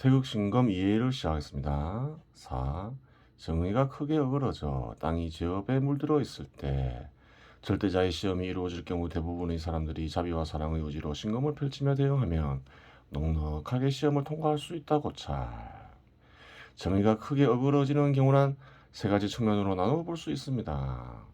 태극신검 이해를 시작하겠습니다. 4. 정의가 크게 어그러져 땅이 제업에 물들어 있을 때 절대자의 시험이 이루어질 경우 대부분의 사람들이 자비와 사랑의 의지로 신검을 펼치며 대응하면 넉넉하게 시험을 통과할 수 있다고 잘. 정의가 크게 어그러지는 경우란 세 가지 측면으로 나누어 볼 수 있습니다.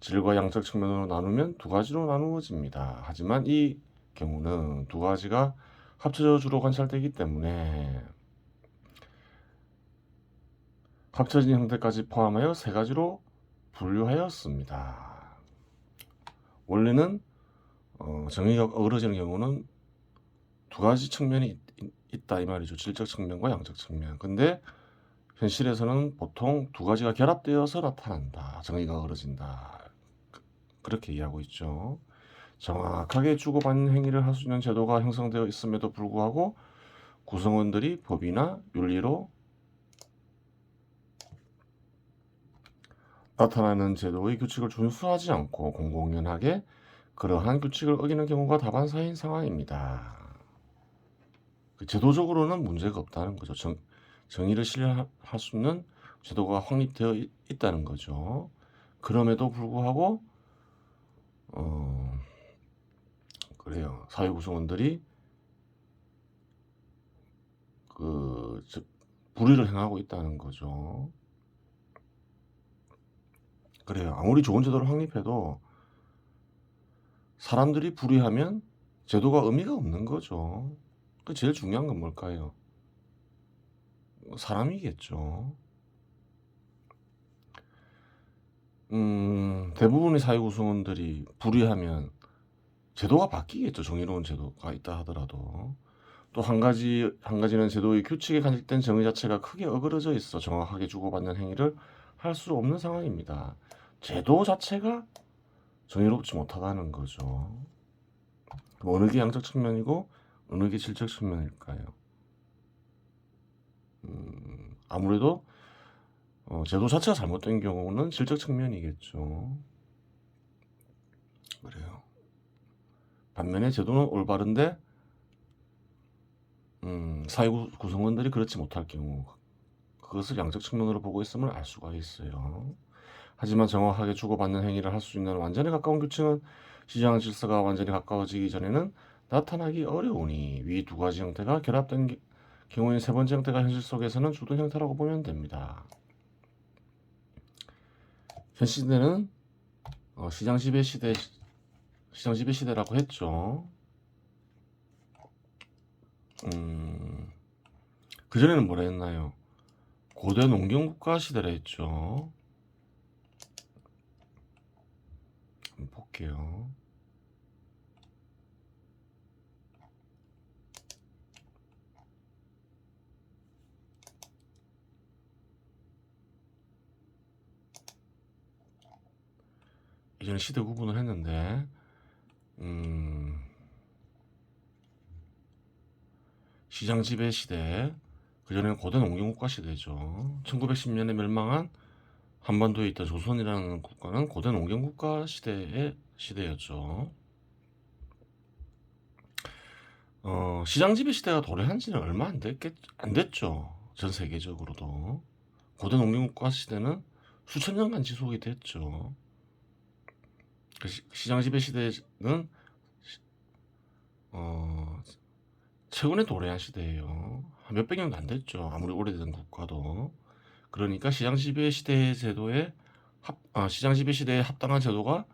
질과 양적 측면으로 나누면 두 가지로 나누어집니다. 하지만 이 경우는 두 가지가 합쳐져 주로 관찰되기 때문에 합쳐진 형태까지 포함하여 세 가지로 분류하였습니다. 원래는 정의가 어그러지는 경우는 두 가지 측면이 있다 이 말이죠. 질적 측면과 양적 측면. 근데 현실에서는 보통 두 가지가 결합되어서 나타난다. 정의가 어그러진다. 그렇게 이해하고 있죠. 정확하게 주고받는 행위를 할 수 있는 제도가 형성되어 있음에도 불구하고 구성원들이 법이나 윤리로 나타나는 제도의 규칙을 준수하지 않고 공공연하게 그러한 규칙을 어기는 경우가 다반사인 상황입니다. 제도적으로는 문제가 없다는 거죠. 정의를 실현할 수 있는 제도가 확립되어 있다는 거죠. 그럼에도 불구하고 그래요. 사회 구성원들이 불의를 행하고 있다는 거죠. 그래요. 아무리 좋은 제도를 확립해도 사람들이 불의하면 제도가 의미가 없는 거죠. 그 제일 중요한 건 뭘까요? 사람이겠죠. 대부분의 사회 구성원들이 불의하면 제도가 바뀌겠죠. 정의로운 제도가 있다 하더라도. 또 한 가지는 제도의 규칙에 간직된 정의 자체가 크게 어그러져 있어 정확하게 주고받는 행위를 할 수 없는 상황입니다. 제도 자체가 정의롭지 못하다는 거죠. 그럼 어느 게 양적 측면이고 어느 게 질적 측면일까요? 아무래도 제도 자체가 잘못된 경우는 질적 측면이겠죠. 그래요. 반면에 제도는 올바른데 사회 구성원들이 그렇지 못할 경우 그것을 양적 측면으로 보고 있음을 알 수가 있어요. 하지만 정확하게 주고받는 행위를 할 수 있는 완전히 가까운 규칙은 시장 질서가 완전히 가까워지기 전에는 나타나기 어려우니 위 두 가지 형태가 결합된 경우에 세 번째 형태가 현실 속에서는 주된 형태라고 보면 됩니다. 현 시대는 시장 지배 시대라고 했죠. 그전에는 뭐라 했나요? 고대 농경국가 시대라 했죠. 한번 볼게요. 이전에 시대 구분을 했는데 시장 지배 시대, 그전에는 고대 농경국가 시대죠. 1910년에 멸망한 한반도에 있던 조선이라는 국가는 고대 농경국가 시대였죠. 시장 지배 시대가 도래한 지는 얼마 안 됐죠. 전 세계적으로도. 고대 농경국가 시대는 수천 년간 지속이 됐죠. 시장 지배 시대는 최근에 도래한 시대예요. 한 몇백 년도 안 됐죠. 아무리 오래된 국가도. 그러니까 시장 지배 시대의 시장 지배 시대에 합당한 제도가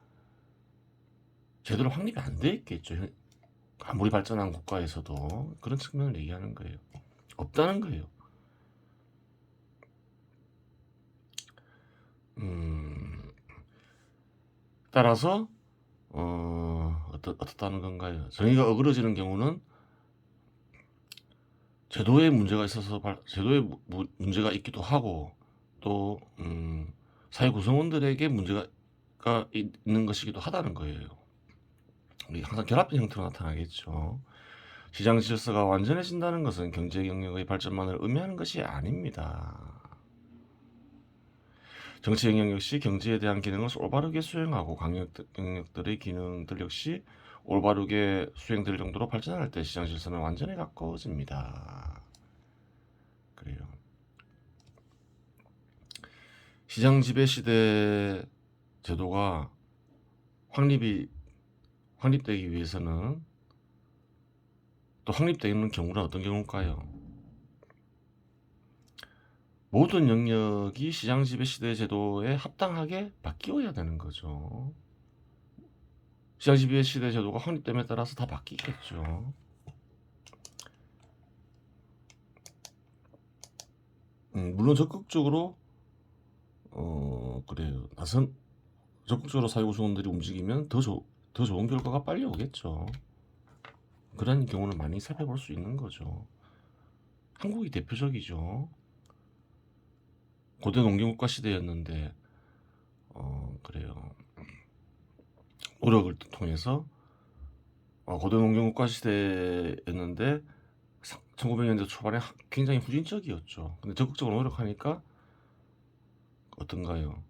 제대로 확립이 안 돼 있겠죠. 아무리 발전한 국가에서도 그런 측면을 얘기하는 거예요. 없다는 거예요. 따라서 어떻다는 건가요? 정의가 어그러지는 경우는 제도에 문제가 있어서 제도에 문제가 있기도 하고 또 사회 구성원들에게 문제가 있는 것이기도 하다는 거예요. 항상 결합된 형태로 나타나겠죠. 시장 질서가 완전해진다는 것은 경제 경력의 발전만을 의미하는 것이 아닙니다. 정치 영역 역시 경제에 대한 기능을 올바르게 수행하고 강력들의 기능들 역시 올바르게 수행될 정도로 발전할 때 시장 질서는 완전히 가까워집니다. 그래요. 시장 지배 시대 제도가 확립되기 위해서는 또 확립되는 경우는 어떤 경우일까요? 모든 영역이 시장 지배 시대 제도에 합당하게 바뀌어야 되는 거죠. 시장 지배 시대 제도가 확립됨에 따라서 다 바뀌겠죠. 물론 적극적으로 그래요. 적극적으로 사회구성원들이 움직이면 더 좋은 결과가 빨리 오겠죠. 그런 경우는 많이 살펴볼 수 있는 거죠. 한국이 대표적이죠. 고대 농경국가 시대였는데 그래요. 노력을 통해서 고대 농경국가 시대였는데 1900년대 초반에 굉장히 후진적이었죠. 근데 적극적으로 노력하니까 어떤가요?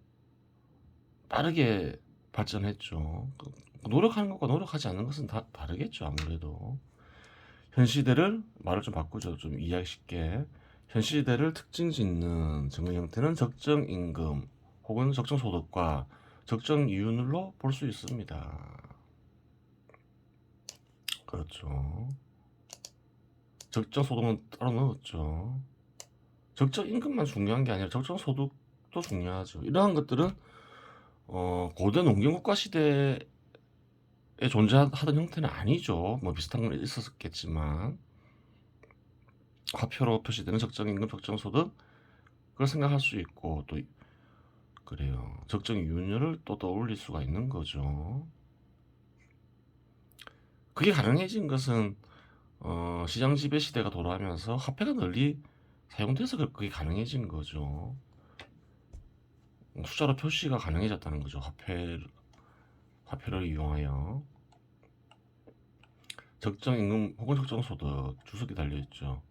빠르게 발전했죠. 노력하는 것과 노력하지 않는 것은 다 다르겠죠. 아무래도 현 시대를 말을 좀 바꾸죠. 좀 이해하기 쉽게 현 시대를 특징 짓는 증거 형태는 적정 임금 혹은 적정 소득과 적정 이윤으로 볼 수 있습니다. 그렇죠. 적정 소득은 따로 넣었죠. 적정 임금만 중요한 게 아니라 적정 소득도 중요하죠. 이러한 것들은 고대 농경국가 시대에 존재하던 형태는 아니죠. 뭐 비슷한 건 있었겠지만 화표로 표시되는 적정 임금, 적정 소득 그걸 생각할 수 있고 또 그래요. 적정 이윤율을 또 떠올릴 수가 있는 거죠. 그게 가능해진 것은 시장 지배 시대가 돌아오면서 화폐가 널리 사용돼서 그게 가능해진 거죠. 숫자로 표시가 가능해졌다는 거죠. 화폐를 이용하여 적정 임금 혹은 적정 소득 주석이 달려있죠.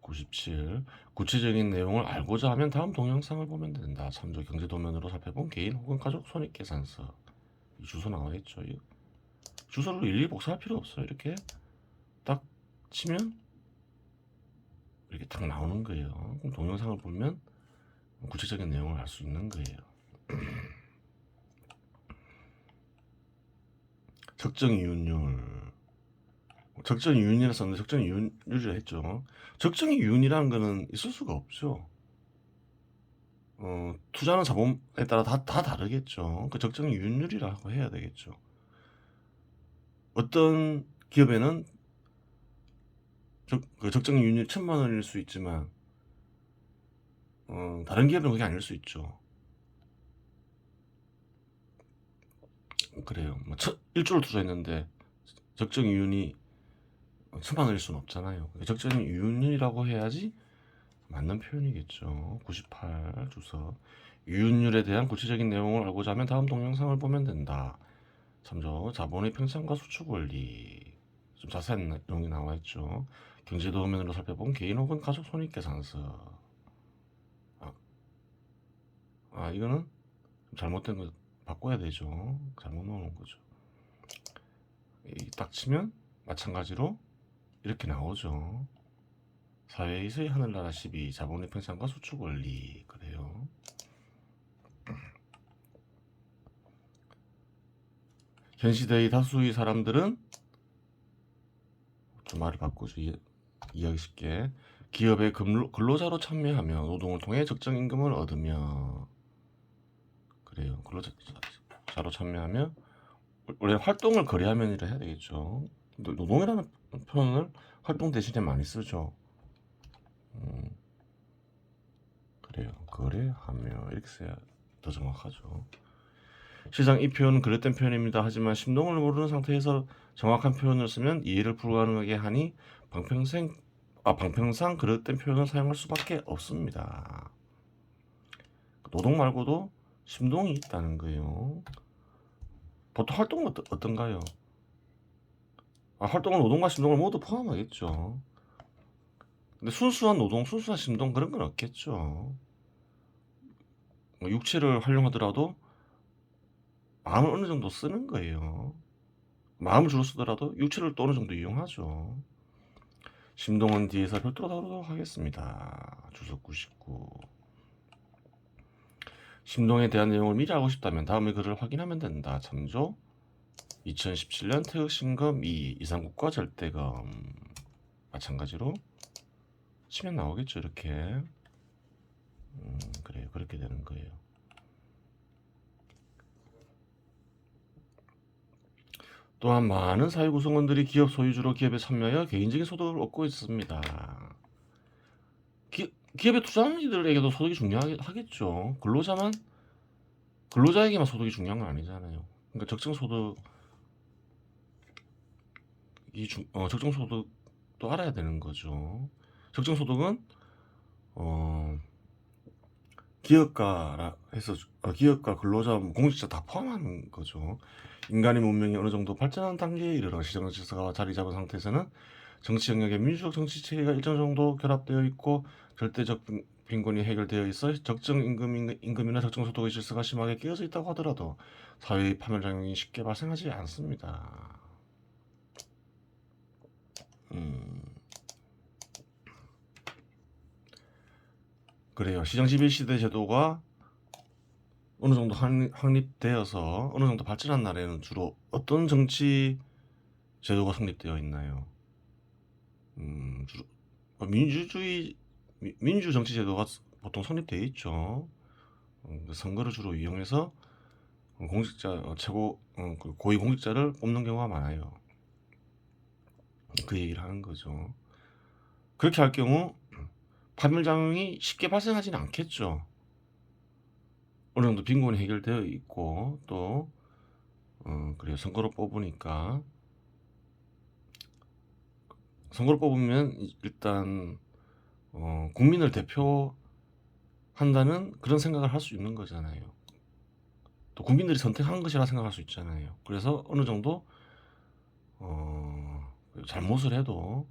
97 구체적인 내용을 알고자 하면 다음 동영상을 보면 된다. 참조 경제 도면으로 살펴본 개인 혹은 가족 손익계산서 이 주소 나와있죠. 이 주소를 일일이 복사할 필요 없어요. 이렇게 딱 치면 이렇게 딱 나오는 거예요. 그럼 동영상을 보면 구체적인 내용을 알 수 있는 거예요. 적정 이윤율 적정 이윤이라 썼는데 적정 이윤율이라 했죠. 적정 이윤이라는 거는 있을 수가 없죠. 투자하는 자본에 따라 다 다르겠죠. 그 적정 이윤율이라고 해야 되겠죠. 어떤 기업에는 그 적정 이윤율 1000만 원일 수 있지만 다른 기업은 그게 아닐 수 있죠. 그래요. 뭐 1조를 투자했는데 적정 이윤이 1000만 원일 수는 없잖아요. 적정 이윤이라고 해야지 맞는 표현이겠죠. 98 주석 이윤율에 대한 구체적인 내용을 알고자 하면 다음 동영상을 보면 된다. 참조 자본의 평상과 수축 원리 좀 자세한 내용이 나와 있죠. 경제 도면으로 살펴본 개인 혹은 가족 손익계산서. 이거는 좀 잘못된 거 바꿔야 되죠. 잘못 넣은 거죠. 딱 치면 마찬가지로 이렇게 나오죠. 사회에서의 하늘나라 12 자본의 평상과 수축 원리 그래요. 현 시대의 다수의 사람들은 좀 말을 바꾸죠. 이해하기 쉽게 기업의 근로자로 참여하며 노동을 통해 적정 임금을 얻으며 그래요. 근로자로 참여하며 원래 활동을 거래하면이라 해야 되겠죠. 노동이라는 표현을 활동 대신에 많이 쓰죠. 그래요. 거래하며 이렇게 써야 더 정확하죠. 시장 이 표현은 그릇된 표현입니다. 하지만 심동을 모르는 상태에서 정확한 표현을 쓰면 이해를 불가능하게 하니 방평상 그릇된 표현을 사용할 수밖에 없습니다. 노동 말고도 심동이 있다는 거예요. 보통 활동은 어떤가요? 활동은 노동과 심동을 모두 포함하겠죠. 근데 순수한 노동, 순수한 심동 그런 건 없겠죠. 육체를 활용하더라도 마음을 어느 정도 쓰는 거예요. 마음을 주로 쓰더라도 육체를 또 어느 정도 이용하죠. 심동원 뒤에서 별도로 다루도록 하겠습니다. 주석 99. 심동에 대한 내용을 미리 알고 싶다면 다음의 글을 확인하면 된다. 참조 2017년 태극신검 2 이상국과 절대검. 마찬가지로 치면 나오겠죠. 이렇게. 그래요. 그렇게 되는 거예요. 또한 많은 사회 구성원들이 기업 소유주로 기업에 참여하여 개인적인 소득을 얻고 있습니다. 기업에 투자하는 이들에게도 소득이 중요하겠죠. 근로자에게만 소득이 중요한 건 아니잖아요. 그러니까 적정 소득도 알아야 되는 거죠. 적정 소득은 기업가라 해서 기업가, 근로자, 공직자 다 포함하는 거죠. 인간의 문명이 어느 정도 발전한 단계에 이르러 시정 질서가 자리 잡은 상태에서는 정치 영역에 민주적 정치 체계가 일정 정도 결합되어 있고 절대적 빈곤이 해결되어 있어 적정 임금이나 적정 소득의 질서가 심하게 깨어져 있다고 하더라도 사회의 파멸작용이 쉽게 발생하지 않습니다. 그래요. 시장지배시대 제도가 어느 정도 확립되어서 어느 정도 발전한 나라에는 주로 어떤 정치 제도가 성립되어 있나요? 주로 민주 정치 제도가 보통 성립되어 있죠. 선거를 주로 이용해서 공직자 최고 고위 공직자를 뽑는 경우가 많아요. 그 얘기를 하는 거죠. 그렇게 할 경우 파멸작용이 쉽게 발생하지는 않겠죠. 어느 정도 빈곤이 해결되어 있고 또 그래요. 선거를 뽑으니까 선거를 뽑으면 일단 국민을 대표한다는 그런 생각을 할 수 있는 거잖아요. 또 국민들이 선택한 것이라 생각할 수 있잖아요. 그래서 어느 정도 잘못을 해도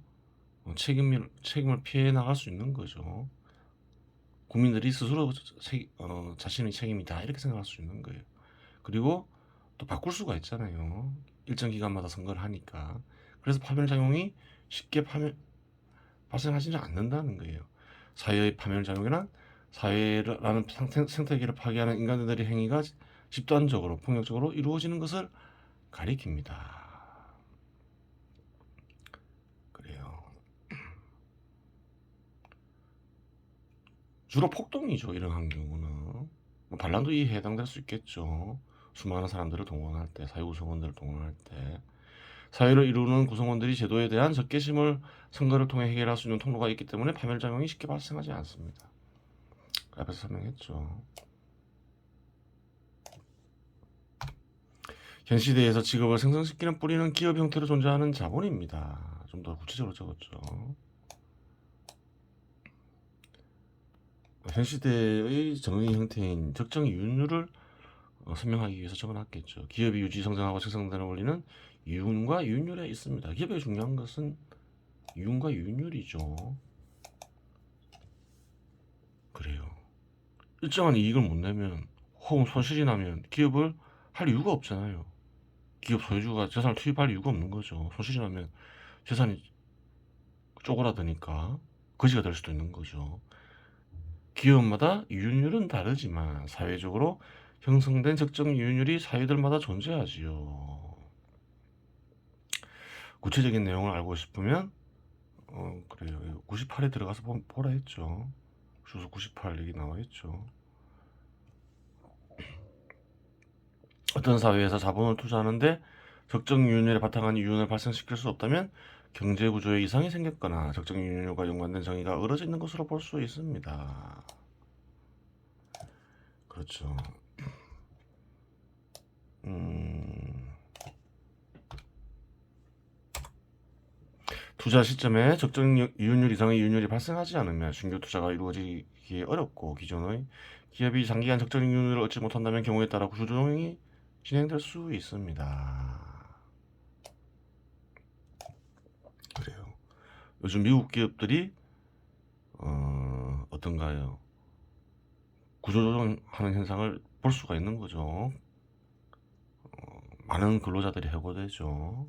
책임을 피해 나갈 수 있는 거죠. 국민들이 스스로 자신의 책임이다 이렇게 생각할 수 있는 거예요. 그리고 또 바꿀 수가 있잖아요. 일정 기간마다 선거를 하니까. 그래서 파멸작용이 쉽게 발생하지는 않는다는 거예요. 사회의 파멸작용이란 사회라는 생태계를 파괴하는 인간들의 행위가 집단적으로 폭력적으로 이루어지는 것을 가리킵니다. 그래요. 주로 폭동이죠. 이런 경우는 반란도 이에 해당될 수 있겠죠. 수많은 사람들을 동원할 때, 사회 구성원들을 동원할 때 사회를 이루는 구성원들이 제도에 대한 적개심을 선거를 통해 해결할 수 있는 통로가 있기 때문에 파멸작용이 쉽게 발생하지 않습니다. 앞에서 설명했죠. 현 시대에서 직업을 생성시키는 뿌리는 기업 형태로 존재하는 자본입니다. 좀 더 구체적으로 적었죠. 현 시대의 정의 형태인 적정 이윤율을 설명하기 위해서 적어놨겠죠. 기업이 유지 성장하고 생성되는 원리는 이윤과 이윤율에 있습니다. 기업에 중요한 것은 이윤과 이윤율이죠. 그래요. 일정한 이익을 못 내면 혹은 손실이 나면 기업을 할 이유가 없잖아요. 기업 소유주가 재산을 투입할 이유가 없는 거죠. 손실이 나면 재산이 쪼그라드니까 거지가 될 수도 있는 거죠. 기업마다 이윤율은 다르지만 사회적으로 형성된 적정 이윤율이 사회들마다 존재하지요. 구체적인 내용을 알고 싶으면 그래요. 98에 들어가서 보라 했죠. 주소 98 여기 나와 있죠. 어떤 사회에서 자본을 투자하는데 적정 이윤율에 바탕한 이윤을 발생시킬 수 없다면 경제 구조에 이상이 생겼거나 적정 이윤율과 연관된 정의가 어그러져 있는 것으로 볼 수 있습니다. 그렇죠. 투자 시점에 적정 이윤율 이상의 이윤율이 발생하지 않으면 신규 투자가 이루어지기 어렵고 기존의 기업이 장기간 적정 이윤율을 얻지 못한다면 경우에 따라 구조조정이 진행될 수 있습니다. 그래요. 요즘 미국 기업들이 어떤가요? 구조조정하는 현상을 볼 수가 있는 거죠. 많은 근로자들이 해고되죠.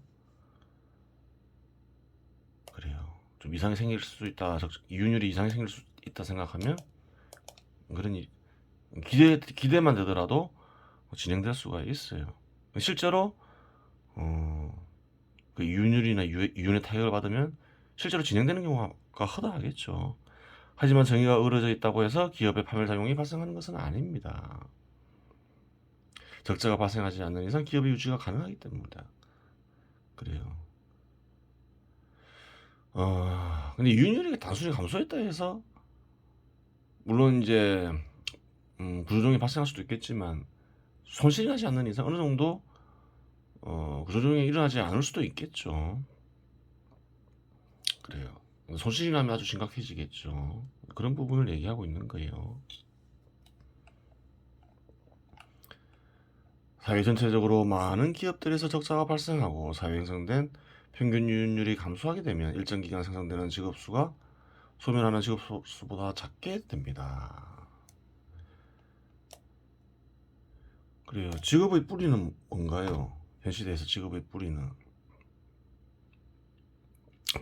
그래요. 좀 이상이 생길 수 있다, 이윤율이 이상이 생길 수 있다 생각하면 그런 기대만 되더라도 진행될 수가 있어요. 실제로 그 이윤율이나 이윤의 타격을 받으면 실제로 진행되는 경우가 허다하겠죠. 하지만 정의가 어우러져 있다고 해서 기업의 파멸작용이 발생하는 것은 아닙니다. 적자가 발생하지 않는 이상 기업의 유지가 가능하기 때문입니다. 그래요. 근데 이윤율이 단순히 감소했다 해서 물론 이제 구조조정이 발생할 수도 있겠지만 손실이 나지 않는 이상 어느 정도 구조조정이 일어나지 않을 수도 있겠죠. 그래요. 손실이 나면 아주 심각해지겠죠. 그런 부분을 얘기하고 있는 거예요. 사회 전체적으로 많은 기업들에서 적자가 발생하고 사회 형성된 평균 이윤율이 감소하게 되면 일정 기간 생성되는 직업수가 소멸하는 직업수보다 작게 됩니다. 그래요. 직업의 뿌리는 뭔가요? 현 시대에서 직업의 뿌리는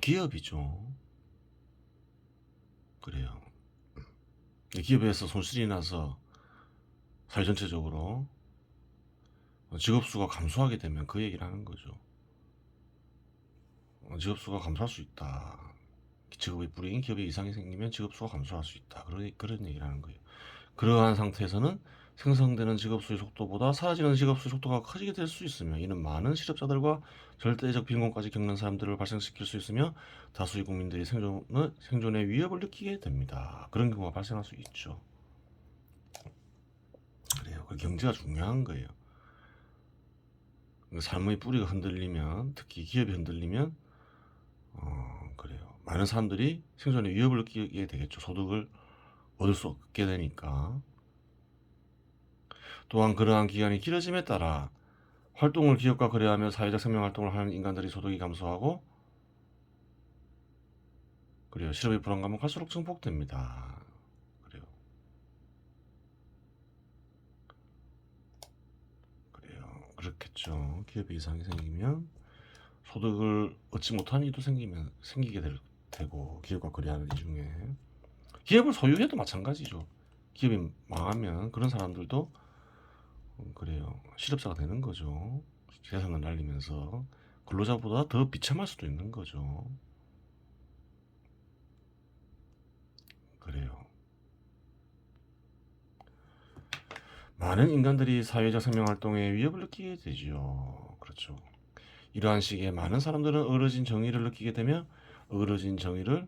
기업이죠. 그래요. 기업에서 손실이 나서 사회 전체적으로 직업수가 감소하게 되면 그 얘기를 하는 거죠. 직업수가 감소할 수 있다. 직업의 뿌리인 기업에 이상이 생기면 직업수가 감소할 수 있다. 그런 얘기를 하는 거예요. 그러한 상태에서는 생성되는 직업수의 속도보다 사라지는 직업수의 속도가 커지게 될 수 있으며 이는 많은 실업자들과 절대적 빈곤까지 겪는 사람들을 발생시킬 수 있으며 다수의 국민들이 생존의 위협을 느끼게 됩니다. 그런 경우가 발생할 수 있죠. 그래요. 그 경제가 중요한 거예요. 삶의 뿌리가 흔들리면, 특히 기업이 흔들리면 그래요. 많은 사람들이 생존의 위협을 느끼게 되겠죠. 소득을 얻을 수 없게 되니까. 또한 그러한 기간이 길어짐에 따라 활동을 기업과 거래하며 사회적 생명활동을 하는 인간들의 소득이 감소하고 그래요. 실업의 불안감은 갈수록 증폭됩니다. 그래요. 그렇겠죠. 기업에 이상이 생기면 소득을 얻지 못하는 일도 생기게 되고 기업과 거래하는 이 중에 기업을 소유해도 마찬가지죠. 기업이 망하면 그런 사람들도 그래요. 실업자가 되는 거죠. 재산을 날리면서 근로자보다 더 비참할 수도 있는 거죠. 그래요. 많은 인간들이 사회적 생명활동에 위협을 느끼게 되지요. 그렇죠. 이러한 시기에 많은 사람들은 어그러진 정의를 느끼게 되며 어그러진 정의를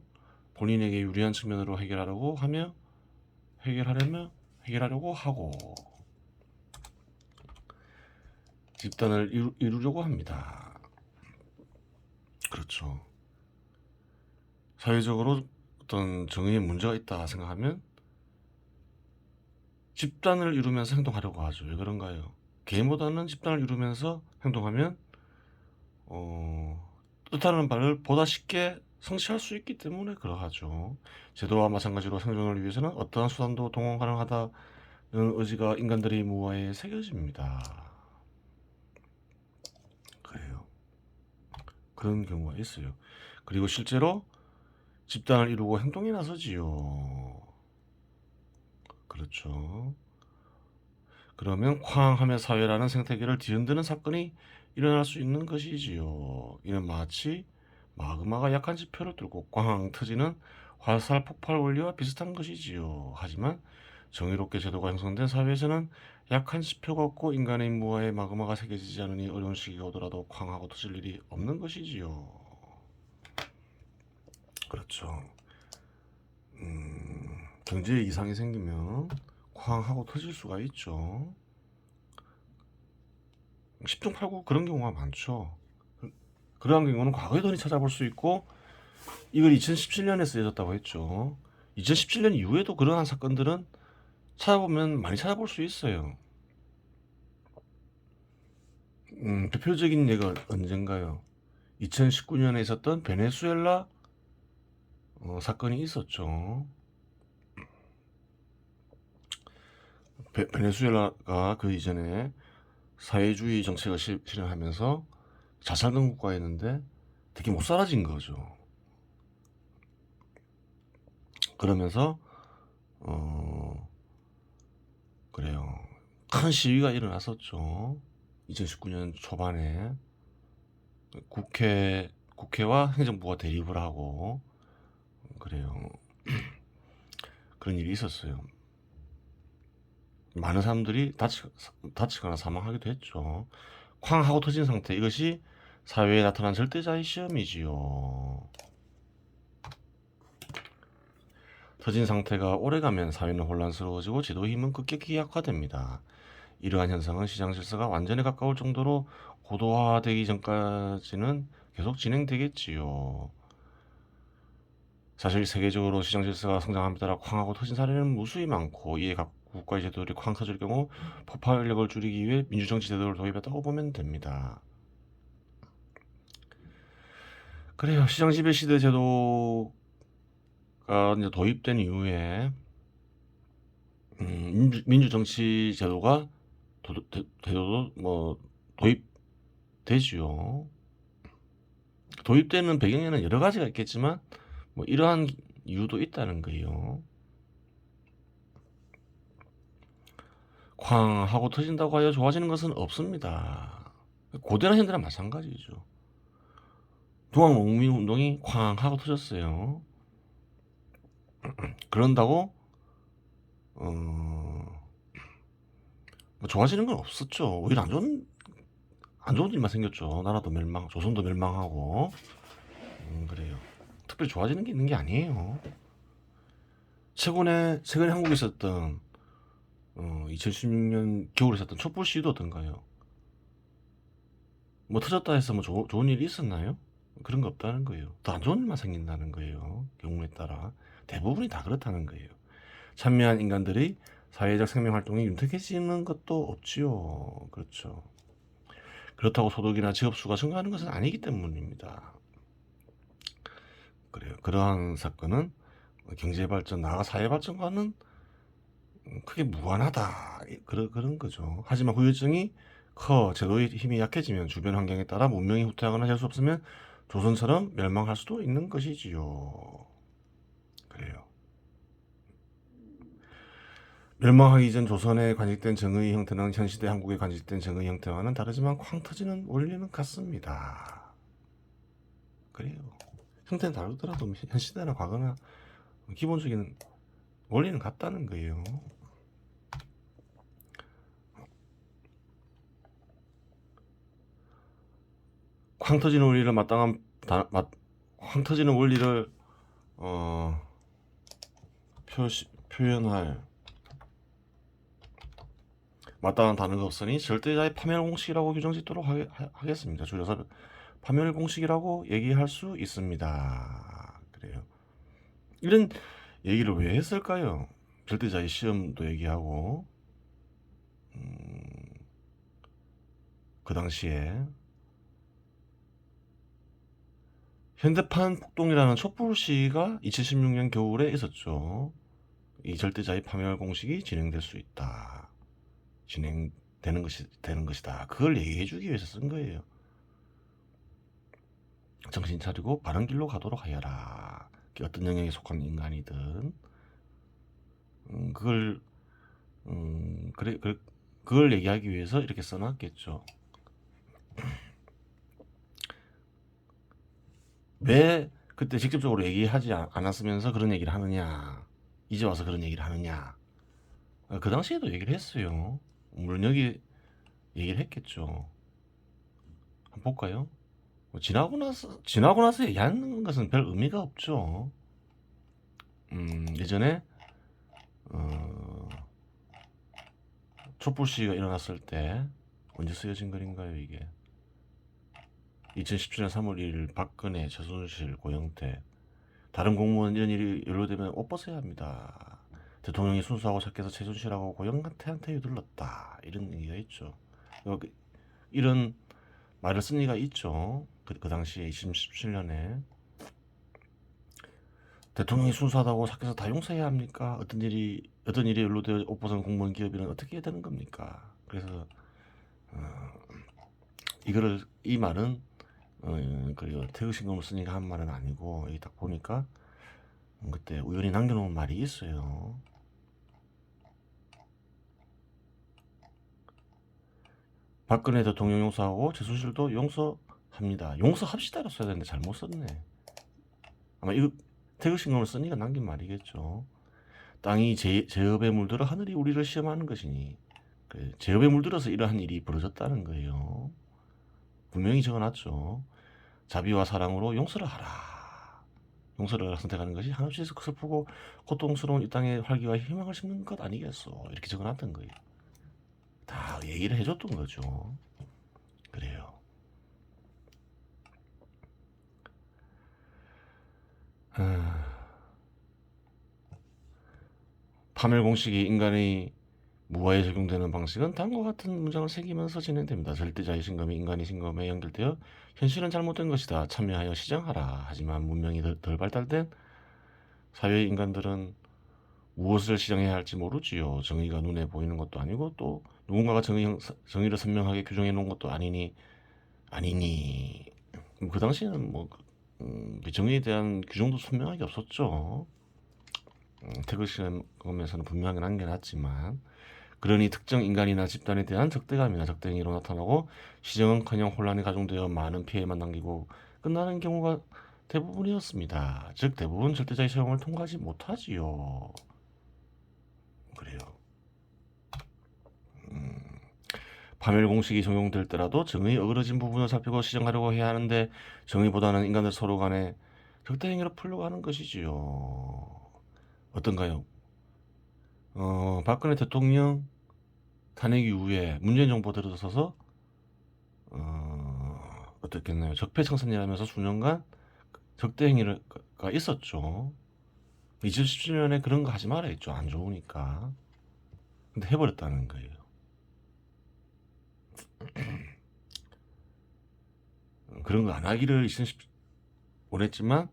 본인에게 유리한 측면으로 해결하려고 하고 집단을 이루려고 합니다. 그렇죠. 사회적으로 어떤 정의에 문제가 있다 생각하면 집단을 이루면서 행동하려고 하죠. 왜 그런가요? 개인보다는 집단을 이루면서 행동하면 뜻하는 바를 보다 쉽게 성취할 수 있기 때문에 그러하죠. 제도와 마찬가지로 생존을 위해서는 어떠한 수단도 동원 가능하다는 의지가 인간들의 무화에 새겨집니다. 그래요. 그런 경우가 있어요. 그리고 실제로 집단을 이루고 행동에 나서지요. 그렇죠. 그러면 쾅하며 사회라는 생태계를 뒤흔드는 사건이 일어날 수 있는 것이지요. 이는 마치 마그마가 약한 지표를 뚫고 꽝 터지는 화살 폭발 원리와 비슷한 것이지요. 하지만 정의롭게 제도가 형성된 사회에서는 약한 지표가 없고 인간의 무화에 마그마가 새겨지지 않으니 어려운 시기가 오더라도 쾅 하고 터질 일이 없는 것이지요. 그렇죠. 경제에 이상이 생기면 쾅 하고 터질 수가 있죠. 10중 8구 그런 경우가 많죠. 그러한 경우는 과거의 돈이 찾아볼 수 있고 이걸 2017년에 쓰여졌다고 했죠. 2017년 이후에도 그러한 사건들은 찾아보면 많이 찾아볼 수 있어요. 대표적인 예가 언젠가요? 2019년에 있었던 베네수엘라 사건이 있었죠. 베네수엘라가 그 이전에 사회주의 정책을 실현하면서 잘 살던 국가였는데 되게 못 살아진 거죠. 그러면서 그래요. 큰 시위가 일어났었죠. 2019년 초반에 국회와 행정부가 대립을 하고 그래요. 그런 일이 있었어요. 많은 사람들이 다치거나 사망하기도 했죠. 쾅 하고 터진 상태, 이것이 사회에 나타난 절대자의 시험이지요. 터진 상태가 오래가면 사회는 혼란스러워지고 제도의 힘은 급격히 약화됩니다. 이러한 현상은 시장 질서가 완전에 가까울 정도로 고도화되기 전까지는 계속 진행되겠지요. 사실 세계적으로 시장 질서가 성장함에 따라 쾅하고 터진 사례는 무수히 많고, 이에 각 국가의 제도들이 쾅 터질 경우 폭발력을 줄이기 위해 민주정치 제도를 도입했다고 보면 됩니다. 그래요. 시장 지배 시대 제도가 이제 도입된 이후에 민주정치 제도가 제도도 뭐 도입되지요. 도입되는 배경에는 여러 가지가 있겠지만 뭐 이러한 이유도 있다는 거예요. 쾅 하고 터진다고 하여 좋아지는 것은 없습니다. 고대나 현대나 마찬가지죠. 동학농민운동이 쾅 하고 터졌어요. 그런다고 뭐 좋아지는 건 없었죠. 오히려 안 좋은 일만 생겼죠. 나라도 멸망, 조선도 멸망하고. 그래요. 특별히 좋아지는 게 있는 게 아니에요. 최근에 한국에 있었던 2016년 겨울에 있었던 촛불 시위도 어떤가요? 뭐 터졌다 해서 뭐 좋은 일이 있었나요? 그런 거 없다는 거예요. 더 안 좋은 일만 생긴다는 거예요. 경우에 따라 대부분이 다 그렇다는 거예요. 참여한 인간들이 사회적 생명 활동이 윤택해지는 것도 없지요. 그렇죠. 그렇다고 소득이나 직업 수가 증가하는 것은 아니기 때문입니다. 그래요. 그러한 사건은 경제 발전, 나아가 사회 발전과는 크게 무관하다. 그런 거죠. 하지만 후유증이 커 제도의 힘이 약해지면 주변 환경에 따라 문명이 후퇴하거나 할 수 없으면 조선처럼 멸망할 수도 있는 것이지요. 그래요. 멸망하기 전 조선에 관직된 정의 형태는 현시대 한국에 관직된 정의 형태와는 다르지만 쾅 터지는 원리는 같습니다. 그래요. 형태는 다르더라도 현시대나 과거나 기본적인 원리는 같다는 거예요. 쾅 터지는 원리를 쾅 터지는 원리를 표현할 마땅한 단어가 없으니 절대자의 파멸 공식이라고 규정짓도록 하겠습니다. 줄여서 파멸 공식이라고 얘기할 수 있습니다. 그래요. 이런 얘기를 왜 했을까요? 절대자의 시험도 얘기하고 그 당시에 현대판 폭동이라는 촛불 시위가 2016년 겨울에 있었죠. 이 절대자의 파멸 공식이 진행될 수 있다. 진행되는 것이다. 그걸 얘기해주기 위해서 쓴 거예요. 정신 차리고 바른 길로 가도록 하여라. 어떤 영역에 속한 인간이든 그걸 얘기하기 위해서 이렇게 써놨겠죠. 왜 그때 직접적으로 얘기하지 않았으면서 그런 얘기를 하느냐, 이제 와서 그런 얘기를 하느냐. 그 당시에도 얘기를 했어요. 물론 여기 얘기를 했겠죠. 한번 볼까요? 지나고 나서 얘기하는 것은 별 의미가 없죠. 예전에 촛불 시위가 일어났을 때 언제 쓰여진 글인가요, 이게? 2017년 3월 1일 박근혜, 최순실, 고영태. 다른 공무원 이런 일이 연루되면 옷 벗어야 합니다. 대통령이 순수하고 착해서 최순실하고 고영태한테 유들렀다. 이런 얘기가 있죠. 이런 말을 쓴 얘기가 있죠. 그 당시에 2017년에 대통령이 순수하다고 착해서 다 용서해야 합니까? 어떤 일이 연루되어 옷 벗은 공무원 기업이는 어떻게 해야 되는 겁니까? 그래서 이거를 이 말은 그리고 퇴직신금을 쓰니까 한 말은 아니고 여기 딱 보니까 그때 우연히 남겨놓은 말이 있어요. 박근혜 대통령 용서하고 최순실도 용서합니다. 용서합시다라고 써야 되는데 잘못 썼네. 아마 이거 퇴직신금을 쓰니까 남긴 말이겠죠. 땅이 제업에 물들어 하늘이 우리를 시험하는 것이니 제업에 물들어서 이러한 일이 벌어졌다는 거예요. 분명히 적어놨죠. 자비와 사랑으로 용서를 하라. 용서를 선택하는 것이 한없이 슬프고 고통스러운 이 땅에 활기와 희망을 심는 것 아니겠소. 이렇게 적어놨던 거예요. 다 얘기를 해줬던 거죠. 그래요. 파멸 공식이 인간의 무화에 적용되는 방식은 다음과 같은 문장을 새기면서 진행됩니다. 절대자의 신검이 인간의 신검에 연결되어 현실은 잘못된 것이다. 참여하여 시정하라. 하지만 문명이 덜 발달된 사회의 인간들은 무엇을 시정해야 할지 모르지요. 정의가 눈에 보이는 것도 아니고 또 누군가가 정의를 선명하게 규정해 놓은 것도 아니니 그 당시에는 정의에 대한 규정도 선명하게 없었죠. 태극시험에서는 분명하게 남겨놨지만 그러니 특정 인간이나 집단에 대한 적대감이나 적대행위로 나타나고 시정은커녕 혼란이 가중되어 많은 피해만 남기고 끝나는 경우가 대부분이었습니다. 즉 대부분 절대자의 시험을 통과하지 못하지요. 그래요. 파멸 공식이 적용될 때라도 정의의 어그러진 부분을 살피고 시정하려고 해야 하는데 정의보다는 인간들 서로 간에 적대행위로 풀려고 하는 것이지요. 어떤가요? 박근혜 대통령 탄핵 이후에 문재인 정부 들어서서 어떻겠나요? 적폐청산이라면서 수년간 적대 행위가 있었죠. 2017년에 그런 거 하지 말아 했죠. 안 좋으니까. 근데 해버렸다는 거예요. 그런 거 안 하기를 2010 원했지만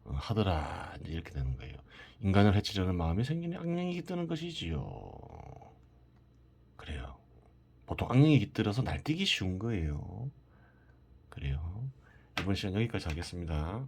하더라. 이제 이렇게 되는 거예요. 인간을 해치려는 마음이 생기니 악령이 깃드는 것이지요. 그래요. 보통 악령이 깃들어서 날뛰기 쉬운 거예요. 그래요. 이번 시간 여기까지 하겠습니다.